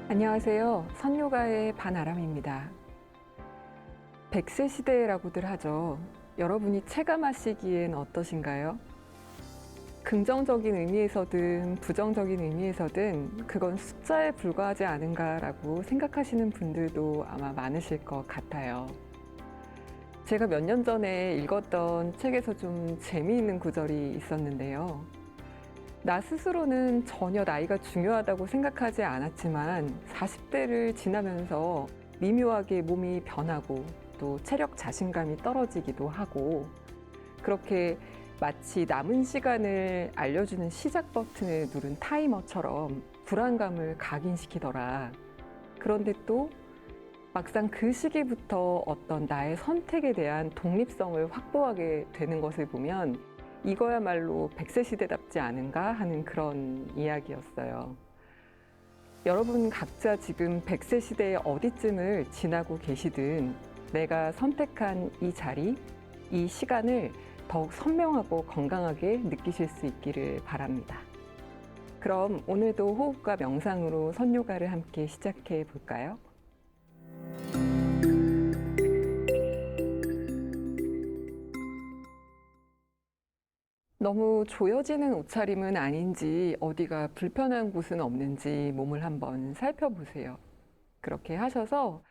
안녕하세요. 선요가의 반아람입니다. 100세 시대라고들 하죠. 여러분이 체감하시기엔 어떠신가요? 긍정적인 의미에서든 부정적인 의미에서든 그건 숫자에 불과하지 않은가라고 생각하시는 분들도 아마 많으실 것 같아요. 제가 몇 년 전에 읽었던 책에서 좀 재미있는 구절이 있었는데요. 나 스스로는 전혀 나이가 중요하다고 생각하지 않았지만 40대를 지나면서 미묘하게 몸이 변하고 또 체력 자신감이 떨어지기도 하고 그렇게 마치 남은 시간을 알려주는 시작 버튼을 누른 타이머처럼 불안감을 각인시키더라. 그런데 또 막상 그 시기부터 어떤 나의 선택에 대한 독립성을 확보하게 되는 것을 보면 이거야말로 100세 시대답지 않은가 하는 그런 이야기였어요. 여러분 각자 지금 100세 시대의 어디쯤을 지나고 계시든 내가 선택한 이 자리, 이 시간을 더욱 선명하고 건강하게 느끼실 수 있기를 바랍니다. 그럼 오늘도 호흡과 명상으로 선요가를 함께 시작해 볼까요? 너무 조여지는 옷차림은 아닌지 어디가 불편한 곳은 없는지 몸을 한번 살펴보세요. 그렇게 하셔서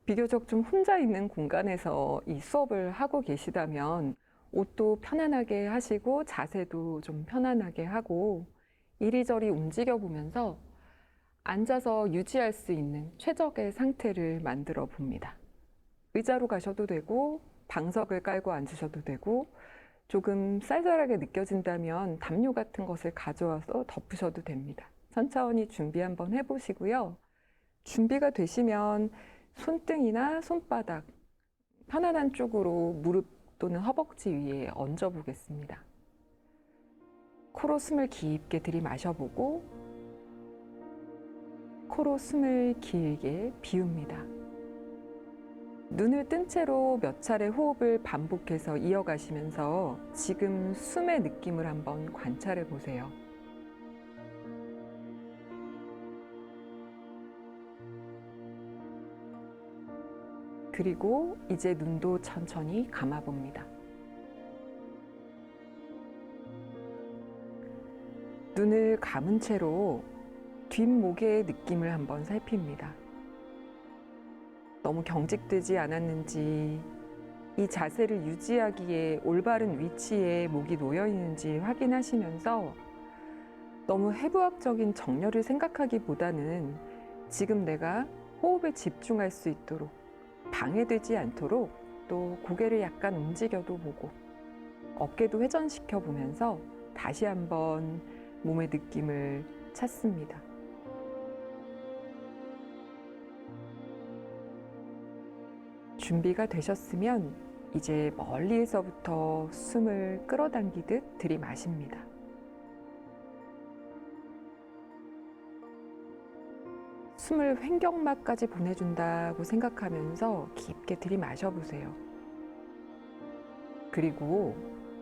비교적 좀 혼자 있는 공간에서 이 수업을 하고 계시다면 옷도 편안하게 하시고 자세도 좀 편안하게 하고 이리저리 움직여 보면서 앉아서 유지할 수 있는 최적의 상태를 만들어 봅니다. 의자로 가셔도 되고 방석을 깔고 앉으셔도 되고 조금 쌀쌀하게 느껴진다면 담요 같은 것을 가져와서 덮으셔도 됩니다. 천천히 준비 한번 해보시고요. 준비가 되시면 손등이나 손바닥 편안한 쪽으로 무릎 또는 허벅지 위에 얹어 보겠습니다. 코로 숨을 깊게 들이마셔보고 코로 숨을 길게 비웁니다. 눈을 뜬 채로 몇 차례 호흡을 반복해서 이어가시면서 지금 숨의 느낌을 한번 관찰해 보세요. 그리고 이제 눈도 천천히 감아봅니다. 눈을 감은 채로 뒷목의 느낌을 한번 살핍니다. 너무 경직되지 않았는지, 이 자세를 유지하기에 올바른 위치에 목이 놓여 있는지 확인하시면서 너무 해부학적인 정렬을 생각하기보다는 지금 내가 호흡에 집중할 수 있도록 방해되지 않도록 또 고개를 약간 움직여도 보고 어깨도 회전시켜 보면서 다시 한번 몸의 느낌을 찾습니다. 준비가 되셨으면 이제 멀리에서부터 숨을 끌어당기듯 들이마십니다. 숨을 횡격막까지 보내준다고 생각하면서 깊게 들이마셔보세요. 그리고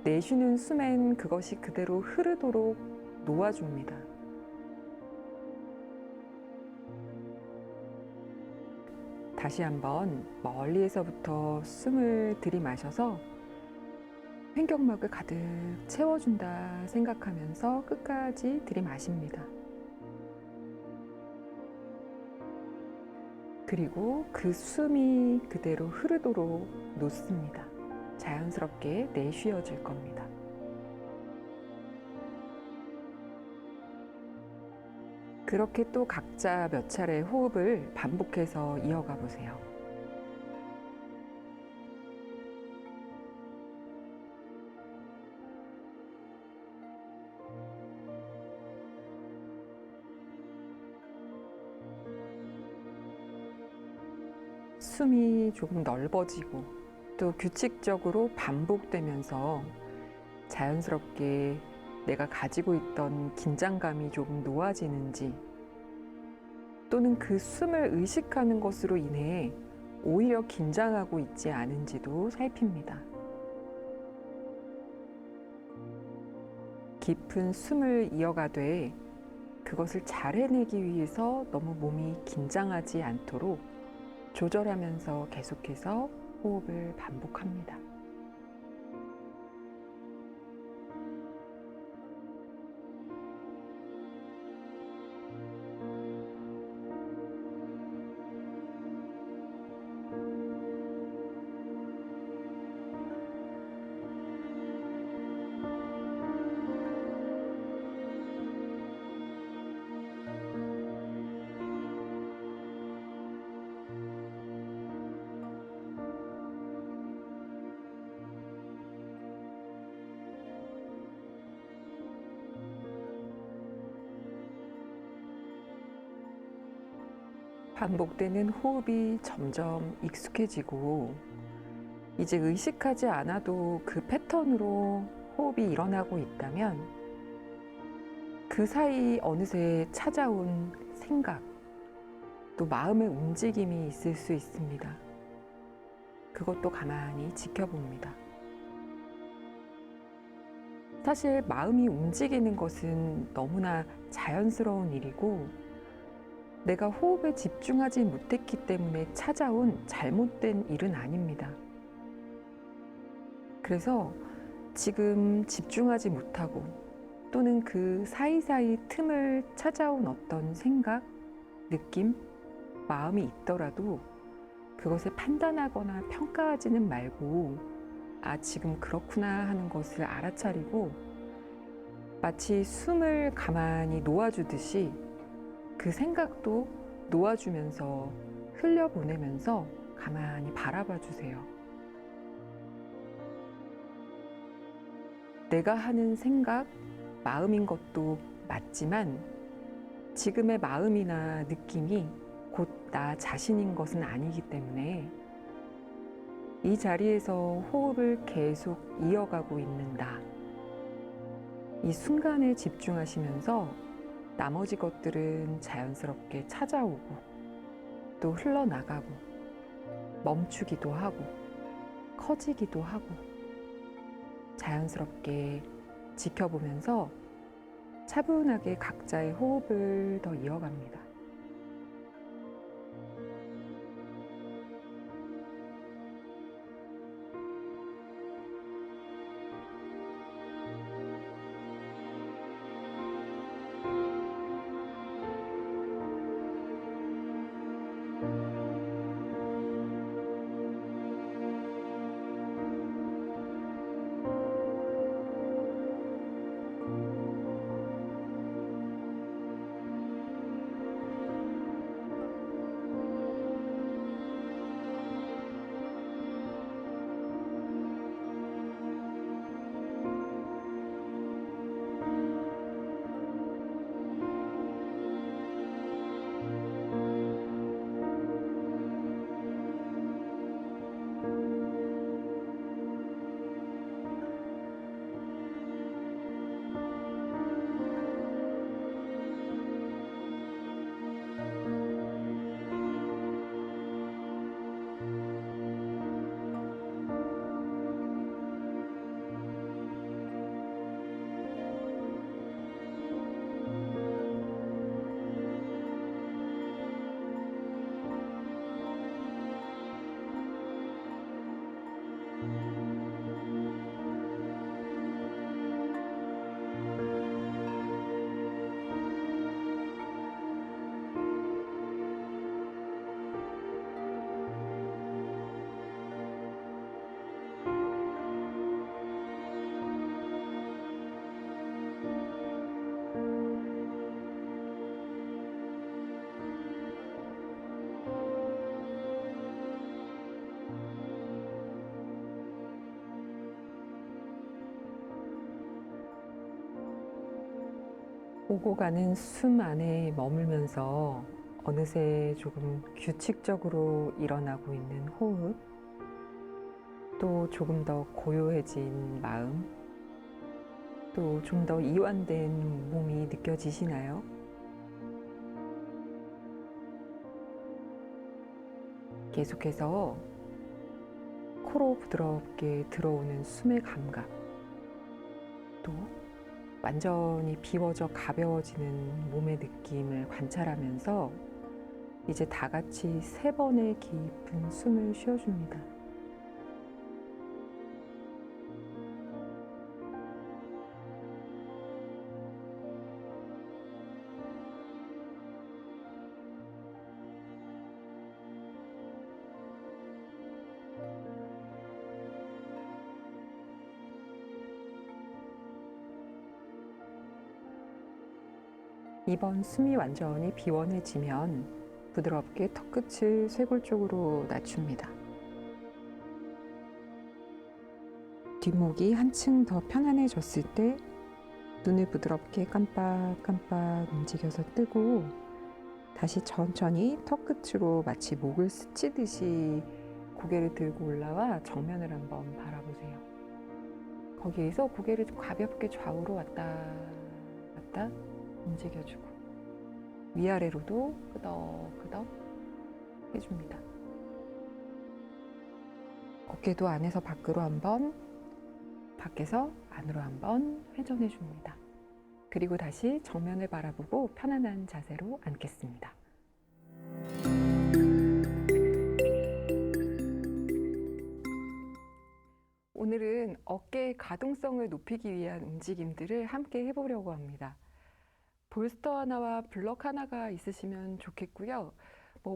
내쉬는 숨엔 그것이 그대로 흐르도록 놓아줍니다. 다시 한번 멀리에서부터 숨을 들이마셔서 횡격막을 가득 채워준다 생각하면서 끝까지 들이마십니다. 그리고 그 숨이 그대로 흐르도록 놓습니다. 자연스럽게 내쉬어질 겁니다. 그렇게 또 각자 몇 차례 호흡을 반복해서 이어가 보세요. 숨이 조금 넓어지고 또 규칙적으로 반복되면서 자연스럽게 내가 가지고 있던 긴장감이 조금 놓아지는지 또는 그 숨을 의식하는 것으로 인해 오히려 긴장하고 있지 않은지도 살핍니다. 깊은 숨을 이어가되 그것을 잘 해내기 위해서 너무 몸이 긴장하지 않도록 조절하면서 계속해서 호흡을 반복합니다. 반복되는 호흡이 점점 익숙해지고 이제 의식하지 않아도 그 패턴으로 호흡이 일어나고 있다면 그 사이 어느새 찾아온 생각, 또 마음의 움직임이 있을 수 있습니다. 그것도 가만히 지켜봅니다. 사실 마음이 움직이는 것은 너무나 자연스러운 일이고 내가 호흡에 집중하지 못했기 때문에 찾아온 잘못된 일은 아닙니다. 그래서 지금 집중하지 못하고 또는 그 사이사이 틈을 찾아온 어떤 생각, 느낌, 마음이 있더라도 그것을 판단하거나 평가하지는 말고 아, 지금 그렇구나 하는 것을 알아차리고 마치 숨을 가만히 놓아주듯이 그 생각도 놓아주면서 흘려보내면서 가만히 바라봐 주세요. 내가 하는 생각, 마음인 것도 맞지만 지금의 마음이나 느낌이 곧 나 자신인 것은 아니기 때문에 이 자리에서 호흡을 계속 이어가고 있는 나, 이 순간에 집중하시면서 나머지 것들은 자연스럽게 찾아오고 또 흘러나가고 멈추기도 하고 커지기도 하고 자연스럽게 지켜보면서 차분하게 각자의 호흡을 더 이어갑니다. 오고 가는 숨 안에 머물면서 어느새 조금 규칙적으로 일어나고 있는 호흡, 또 조금 더 고요해진 마음, 또 좀 더 이완된 몸이 느껴지시나요? 계속해서 코로 부드럽게 들어오는 숨의 감각, 또 완전히 비워져 가벼워지는 몸의 느낌을 관찰하면서 이제 다 같이 3번의 깊은 숨을 쉬어줍니다. 이번 숨이 완전히 비워내지면 부드럽게 턱끝을 쇄골 쪽으로 낮춥니다. 뒷목이 한층 더 편안해졌을 때 눈을 부드럽게 깜빡깜빡 움직여서 뜨고 다시 천천히 턱끝으로 마치 목을 스치듯이 고개를 들고 올라와 정면을 한번 바라보세요. 거기에서 고개를 좀 가볍게 좌우로 왔다 갔다 움직여주고 위아래로도 끄덕끄덕 해줍니다. 어깨도 안에서 밖으로 한번, 밖에서 안으로 한번 회전해줍니다. 그리고 다시 정면을 바라보고 편안한 자세로 앉겠습니다. 오늘은 어깨의 가동성을 높이기 위한 움직임들을 함께 해보려고 합니다. 볼스터 하나와 블럭 하나가 있으시면 좋겠고요.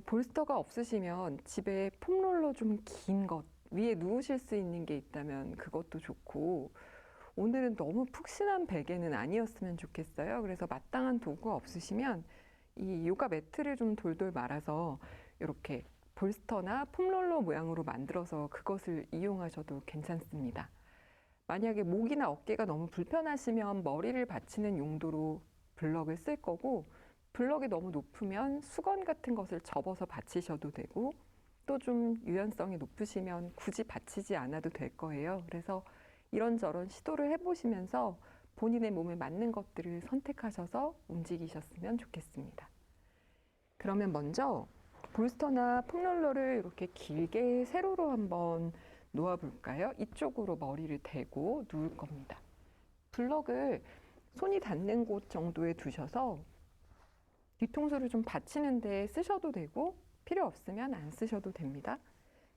볼스터가 없으시면 집에 폼롤러 좀 긴 것 위에 누우실 수 있는 게 있다면 그것도 좋고, 오늘은 너무 푹신한 베개는 아니었으면 좋겠어요. 그래서 마땅한 도구가 없으시면 이 요가 매트를 좀 돌돌 말아서 이렇게 볼스터나 폼롤러 모양으로 만들어서 그것을 이용하셔도 괜찮습니다. 만약에 목이나 어깨가 너무 불편하시면 머리를 받치는 용도로 블럭을 쓸 거고, 블럭이 너무 높으면 수건 같은 것을 접어서 받치셔도 되고, 또 좀 유연성이 높으시면 굳이 받치지 않아도 될 거예요. 그래서 이런저런 시도를 해보시면서 본인의 몸에 맞는 것들을 선택하셔서 움직이셨으면 좋겠습니다. 그러면 먼저 볼스터나 폼롤러를 이렇게 길게 세로로 한번 놓아볼까요? 이쪽으로 머리를 대고 누울 겁니다. 블럭을 손이 닿는 곳 정도에 두셔서 뒤통수를 좀 받치는 데 쓰셔도 되고 필요 없으면 안 쓰셔도 됩니다.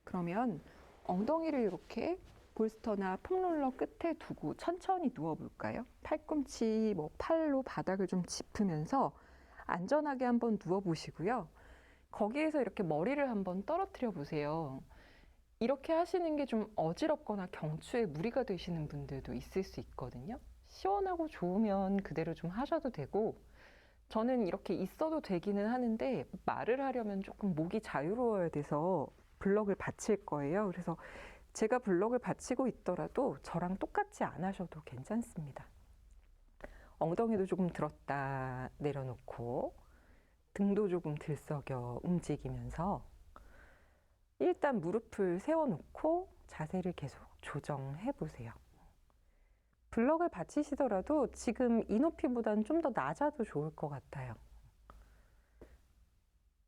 그러면 엉덩이를 이렇게 볼스터나 폼롤러 끝에 두고 천천히 누워볼까요? 팔꿈치, 팔로 바닥을 좀 짚으면서 안전하게 한번 누워보시고요. 거기에서 이렇게 머리를 한번 떨어뜨려 보세요. 이렇게 하시는 게 좀 어지럽거나 경추에 무리가 되시는 분들도 있을 수 있거든요. 시원하고 좋으면 그대로 좀 하셔도 되고, 저는 이렇게 있어도 되기는 하는데 말을 하려면 조금 목이 자유로워야 돼서 블럭을 받칠 거예요. 그래서 제가 블럭을 받치고 있더라도 저랑 똑같이 안 하셔도 괜찮습니다. 엉덩이도 조금 들었다 내려놓고 등도 조금 들썩여 움직이면서 일단 무릎을 세워놓고 자세를 계속 조정해 보세요. 블럭을 받치시더라도 지금 이 높이보다는 좀 더 낮아도 좋을 것 같아요.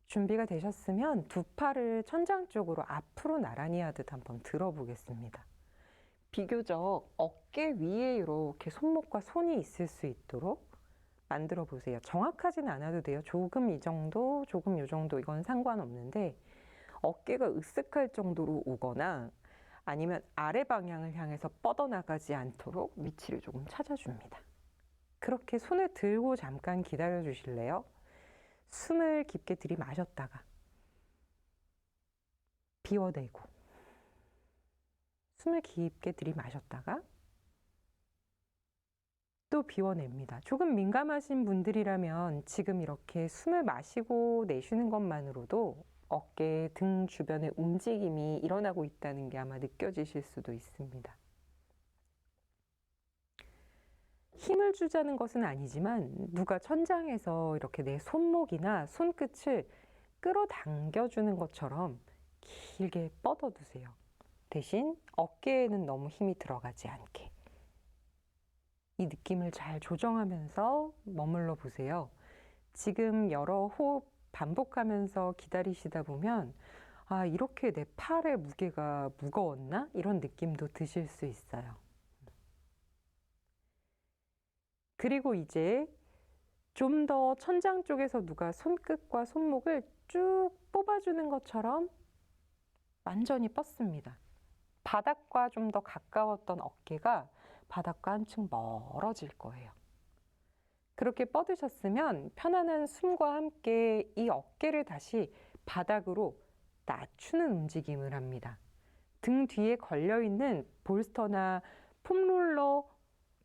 준비가 되셨으면 두 팔을 천장 쪽으로 앞으로 나란히 하듯 한번 들어보겠습니다. 비교적 어깨 위에 이렇게 손목과 손이 있을 수 있도록 만들어 보세요. 정확하진 않아도 돼요. 조금 이 정도, 조금 이 정도, 이건 상관없는데 어깨가 으쓱할 정도로 오거나 아니면 아래 방향을 향해서 뻗어나가지 않도록 위치를 조금 찾아줍니다. 그렇게 손을 들고 잠깐 기다려 주실래요? 숨을 깊게 들이마셨다가 비워내고, 숨을 깊게 들이마셨다가 또 비워냅니다. 조금 민감하신 분들이라면 지금 이렇게 숨을 마시고 내쉬는 것만으로도 어깨, 등 주변의 움직임이 일어나고 있다는 게 아마 느껴지실 수도 있습니다. 힘을 주자는 것은 아니지만 누가 천장에서 이렇게 내 손목이나 손끝을 끌어당겨주는 것처럼 길게 뻗어두세요. 대신 어깨에는 너무 힘이 들어가지 않게. 이 느낌을 잘 조정하면서 머물러 보세요. 지금 여러 호흡 반복하면서 기다리시다 보면 아, 이렇게 내 팔의 무게가 무거웠나? 이런 느낌도 드실 수 있어요. 그리고 이제 좀 더 천장 쪽에서 누가 손끝과 손목을 쭉 뽑아주는 것처럼 완전히 뻗습니다. 바닥과 좀 더 가까웠던 어깨가 바닥과 한층 멀어질 거예요. 그렇게 뻗으셨으면 편안한 숨과 함께 이 어깨를 다시 바닥으로 낮추는 움직임을 합니다. 등 뒤에 걸려있는 볼스터나 폼롤러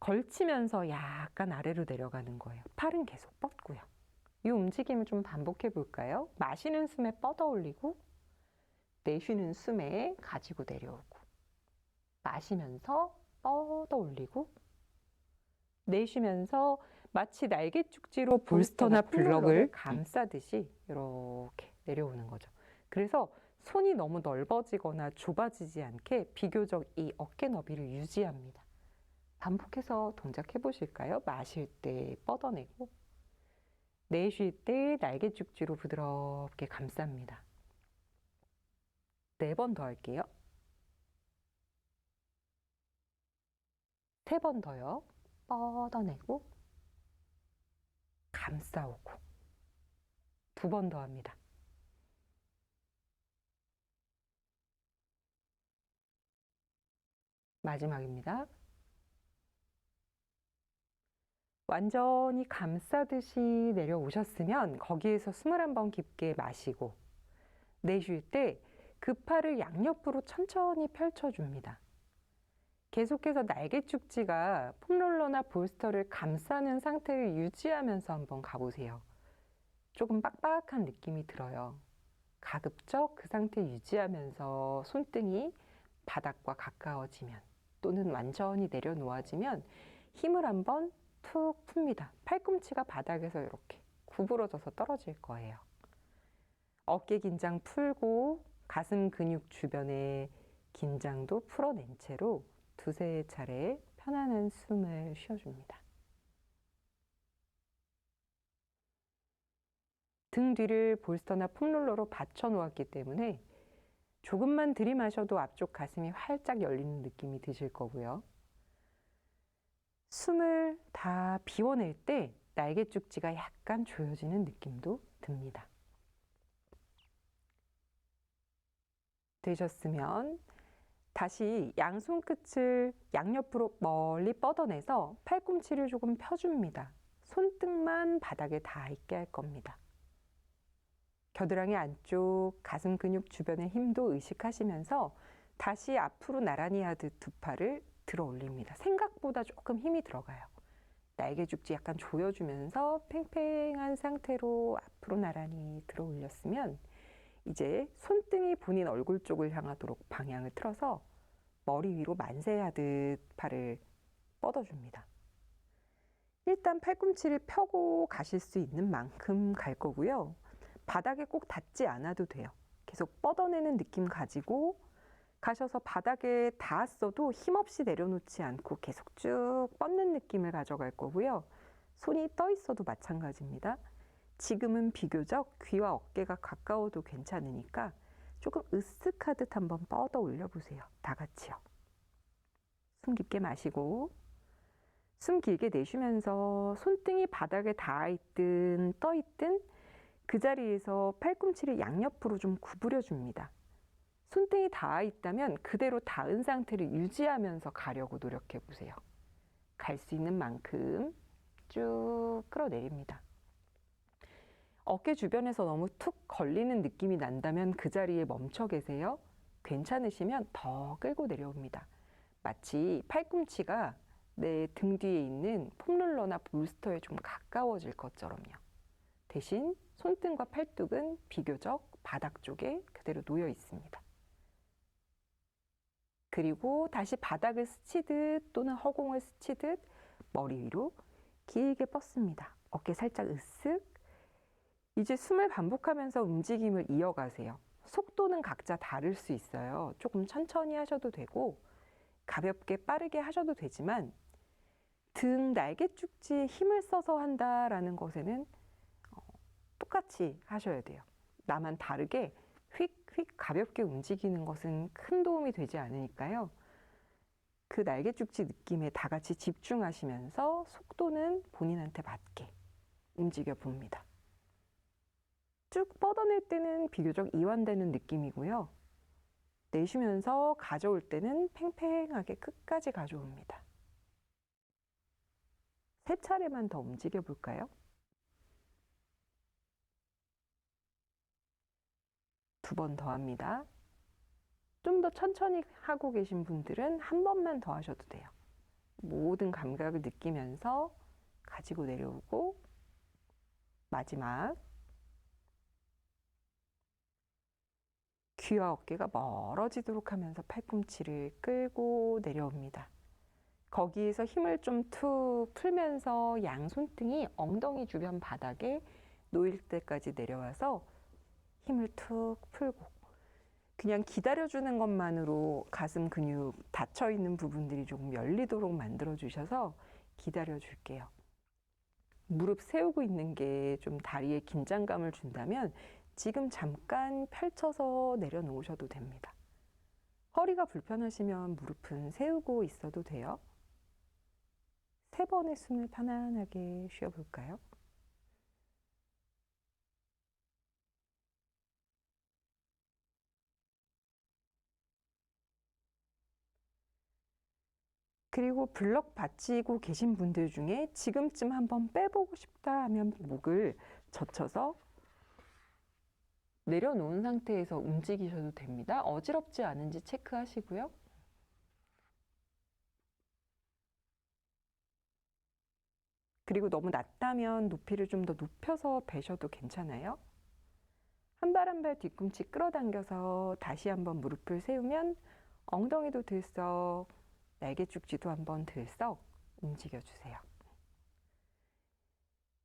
걸치면서 약간 아래로 내려가는 거예요. 팔은 계속 뻗고요. 이 움직임을 좀 반복해 볼까요? 마시는 숨에 뻗어 올리고, 내쉬는 숨에 가지고 내려오고, 마시면서 뻗어 올리고, 내쉬면서 마치 날개축지로 볼스터나 블럭을 감싸듯이 이렇게 내려오는 거죠. 그래서 손이 너무 넓어지거나 좁아지지 않게 비교적 이 어깨 너비를 유지합니다. 반복해서 동작해 보실까요? 마실 때 뻗어내고, 내쉴 때 날개축지로 부드럽게 감쌉니다. 4번 더 할게요. 3번 더요. 뻗어내고, 감싸오고. 2번 더 합니다. 마지막입니다. 완전히 감싸듯이 내려오셨으면 거기에서 숨을 한번 깊게 마시고, 내쉴 때 그 팔을 양옆으로 천천히 펼쳐줍니다. 계속해서 날개축지가 폼롤러나 볼스터를 감싸는 상태를 유지하면서 한번 가보세요. 조금 빡빡한 느낌이 들어요. 가급적 그 상태 유지하면서 손등이 바닥과 가까워지면 또는 완전히 내려놓아지면 힘을 한번 툭 풉니다. 팔꿈치가 바닥에서 이렇게 구부러져서 떨어질 거예요. 어깨 긴장 풀고 가슴 근육 주변의 긴장도 풀어낸 채로 2~3차례 편안한 숨을 쉬어줍니다. 등 뒤를 볼스터나 폼롤러로 받쳐 놓았기 때문에 조금만 들이마셔도 앞쪽 가슴이 활짝 열리는 느낌이 드실 거고요. 숨을 다 비워낼 때 날개축지가 약간 조여지는 느낌도 듭니다. 되셨으면 다시 양손 끝을 양옆으로 멀리 뻗어내서 팔꿈치를 조금 펴줍니다. 손등만 바닥에 닿아 있게 할 겁니다. 겨드랑이 안쪽 가슴 근육 주변의 힘도 의식하시면서 다시 앞으로 나란히 하듯 2팔을 들어 올립니다. 생각보다 조금 힘이 들어가요. 날개죽지 약간 조여주면서 팽팽한 상태로 앞으로 나란히 들어 올렸으면 이제 손등이 본인 얼굴 쪽을 향하도록 방향을 틀어서 머리 위로 만세하듯 팔을 뻗어줍니다. 일단 팔꿈치를 펴고 가실 수 있는 만큼 갈 거고요. 바닥에 꼭 닿지 않아도 돼요. 계속 뻗어내는 느낌 가지고 가셔서 바닥에 닿았어도 힘없이 내려놓지 않고 계속 쭉 뻗는 느낌을 가져갈 거고요. 손이 떠 있어도 마찬가지입니다. 지금은 비교적 귀와 어깨가 가까워도 괜찮으니까 조금 으쓱하듯 한번 뻗어 올려보세요. 다 같이요. 숨 깊게 마시고 숨 길게 내쉬면서 손등이 바닥에 닿아 있든 떠 있든 그 자리에서 팔꿈치를 양옆으로 좀 구부려 줍니다. 손등이 닿아 있다면 그대로 닿은 상태를 유지하면서 가려고 노력해 보세요. 갈 수 있는 만큼 쭉 끌어내립니다. 어깨 주변에서 너무 툭 걸리는 느낌이 난다면 그 자리에 멈춰 계세요. 괜찮으시면 더 끌고 내려옵니다. 마치 팔꿈치가 내 등 뒤에 있는 폼롤러나 볼스터에 좀 가까워질 것처럼요. 대신 손등과 팔뚝은 비교적 바닥 쪽에 그대로 놓여 있습니다. 그리고 다시 바닥을 스치듯 또는 허공을 스치듯 머리 위로 길게 뻗습니다. 어깨 살짝 으쓱. 이제 숨을 반복하면서 움직임을 이어가세요. 속도는 각자 다를 수 있어요. 조금 천천히 하셔도 되고 가볍게 빠르게 하셔도 되지만 등 날개축지에 힘을 써서 한다라는 것에는 똑같이 하셔야 돼요. 나만 다르게 휙휙 가볍게 움직이는 것은 큰 도움이 되지 않으니까요. 그 날개죽지 느낌에 다 같이 집중하시면서 속도는 본인한테 맞게 움직여 봅니다. 쭉 뻗어낼 때는 비교적 이완되는 느낌이고요. 내쉬면서 가져올 때는 팽팽하게 끝까지 가져옵니다. 3차례만 더 움직여 볼까요? 2번 더 합니다. 좀 더 천천히 하고 계신 분들은 1번만 더 하셔도 돼요. 모든 감각을 느끼면서 가지고 내려오고, 마지막 귀와 어깨가 멀어지도록 하면서 팔꿈치를 끌고 내려옵니다. 거기에서 힘을 좀 툭 풀면서 양 손등이 엉덩이 주변 바닥에 놓일 때까지 내려와서 힘을 툭 풀고, 그냥 기다려주는 것만으로 가슴 근육 닫혀있는 부분들이 조금 열리도록 만들어 주셔서 기다려 줄게요. 무릎 세우고 있는 게 좀 다리에 긴장감을 준다면 지금 잠깐 펼쳐서 내려놓으셔도 됩니다. 허리가 불편하시면 무릎은 세우고 있어도 돼요. 3번의 숨을 편안하게 쉬어볼까요? 그리고 블럭 받치고 계신 분들 중에 지금쯤 한번 빼보고 싶다 하면 목을 젖혀서 내려놓은 상태에서 움직이셔도 됩니다. 어지럽지 않은지 체크하시고요. 그리고 너무 낮다면 높이를 좀 더 높여서 베셔도 괜찮아요. 한 발 한 발 뒤꿈치 끌어당겨서 다시 한번 무릎을 세우면 엉덩이도 들썩, 날개죽지도 한번 들썩 움직여주세요.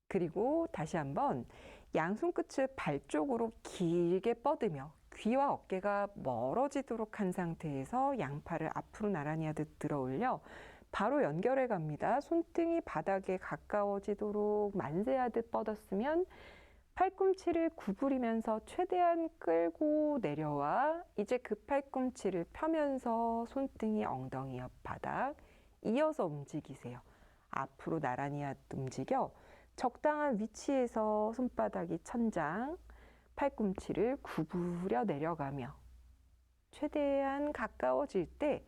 그리고 다시 한번 양손끝을 발 쪽으로 길게 뻗으며 귀와 어깨가 멀어지도록 한 상태에서 양팔을 앞으로 나란히 하듯 들어 올려 바로 연결해 갑니다. 손등이 바닥에 가까워지도록 만세하듯 뻗었으면 팔꿈치를 구부리면서 최대한 끌고 내려와 이제 그 팔꿈치를 펴면서 손등이 엉덩이 옆 바닥 이어서 움직이세요. 앞으로 나란히 움직여 적당한 위치에서 손바닥이 천장, 팔꿈치를 구부려 내려가며 최대한 가까워질 때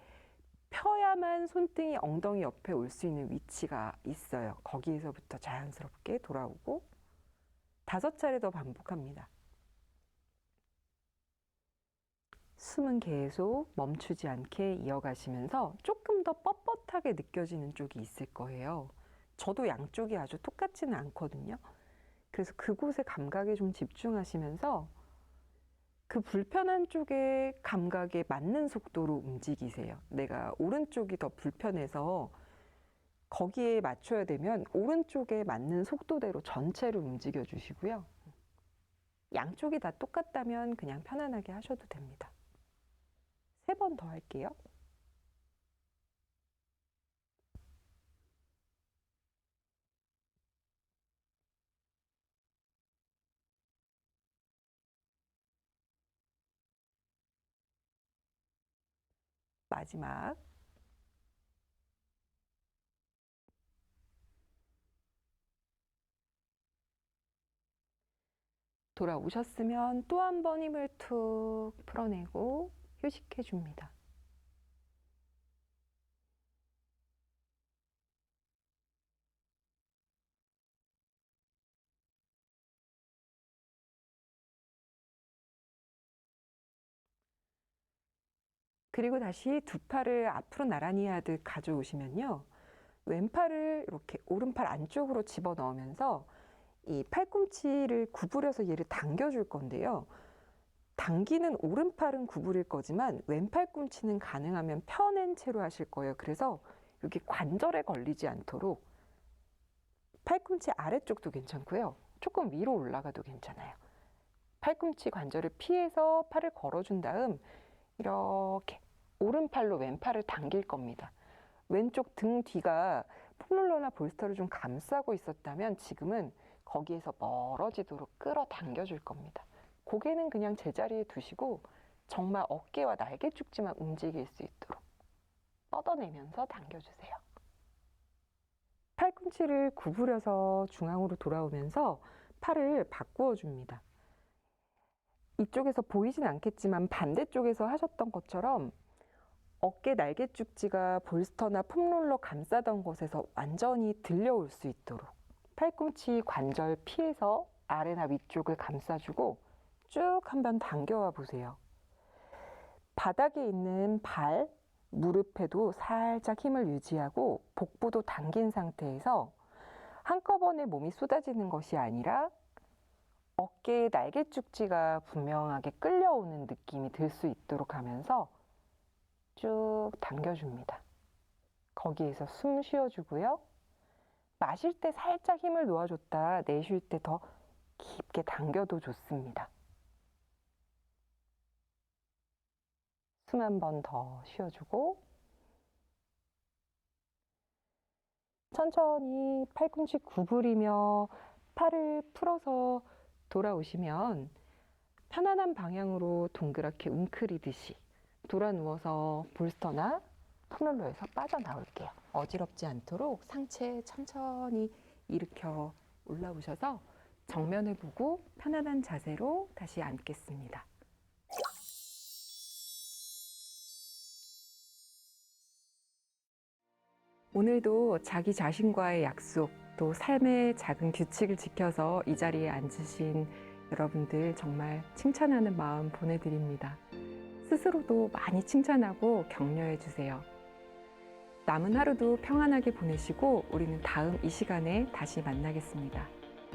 펴야만 손등이 엉덩이 옆에 올 수 있는 위치가 있어요. 거기에서부터 자연스럽게 돌아오고 5차례 더 반복합니다. 숨은 계속 멈추지 않게 이어가시면서 조금 더 뻣뻣하게 느껴지는 쪽이 있을 거예요. 저도 양쪽이 아주 똑같지는 않거든요. 그래서 그곳의 감각에 좀 집중하시면서 그 불편한 쪽의 감각에 맞는 속도로 움직이세요. 내가 오른쪽이 더 불편해서 거기에 맞춰야 되면 오른쪽에 맞는 속도대로 전체를 움직여 주시고요. 양쪽이 다 똑같다면 그냥 편안하게 하셔도 됩니다. 3번 더 할게요. 마지막. 돌아오셨으면 또 한 번 힘을 툭 풀어내고 휴식해 줍니다. 그리고 다시 두 팔을 앞으로 나란히 하듯 가져오시면요. 왼팔을 이렇게 오른팔 안쪽으로 집어넣으면서 이 팔꿈치를 구부려서 얘를 당겨줄 건데요. 당기는 오른팔은 구부릴 거지만 왼팔꿈치는 가능하면 펴낸 채로 하실 거예요. 그래서 여기 관절에 걸리지 않도록 팔꿈치 아래쪽도 괜찮고요. 조금 위로 올라가도 괜찮아요. 팔꿈치 관절을 피해서 팔을 걸어준 다음 이렇게 오른팔로 왼팔을 당길 겁니다. 왼쪽 등 뒤가 폼롤러나 볼스터를 좀 감싸고 있었다면 지금은 거기에서 멀어지도록 끌어당겨 줄 겁니다. 고개는 그냥 제자리에 두시고 정말 어깨와 날개죽지만 움직일 수 있도록. 뻗어내면서 당겨주세요. 팔꿈치를 구부려서 중앙으로 돌아오면서 팔을 바꾸어 줍니다. 이쪽에서 보이진 않겠지만 반대쪽에서 하셨던 것처럼 어깨 날개축지가 볼스터나 폼롤러 감싸던 곳에서 완전히 들려올 수 있도록 팔꿈치 관절 피해서 아래나 위쪽을 감싸주고 쭉 한번 당겨와 보세요. 바닥에 있는 발, 무릎에도 살짝 힘을 유지하고 복부도 당긴 상태에서 한꺼번에 몸이 쏟아지는 것이 아니라 어깨에 날개축지가 분명하게 끌려오는 느낌이 들 수 있도록 하면서 쭉 당겨줍니다. 거기에서 숨 쉬어주고요. 마실 때 살짝 힘을 놓아줬다 내쉴 때 더 깊게 당겨도 좋습니다. 숨 한 번 더 쉬어주고 천천히 팔꿈치 구부리며 팔을 풀어서 돌아오시면 편안한 방향으로 동그랗게 웅크리듯이 돌아 누워서 볼스터나 폼롤러에서 빠져나올게요. 어지럽지 않도록 상체 천천히 일으켜 올라오셔서 정면을 보고 편안한 자세로 다시 앉겠습니다. 오늘도 자기 자신과의 약속, 또 삶의 작은 규칙을 지켜서 이 자리에 앉으신 여러분들 정말 칭찬하는 마음 보내드립니다. 스스로도 많이 칭찬하고 격려해 주세요. 남은 하루도 평안하게 보내시고 우리는 다음 이 시간에 다시 만나겠습니다.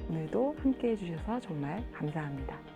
오늘도 함께 해주셔서 정말 감사합니다.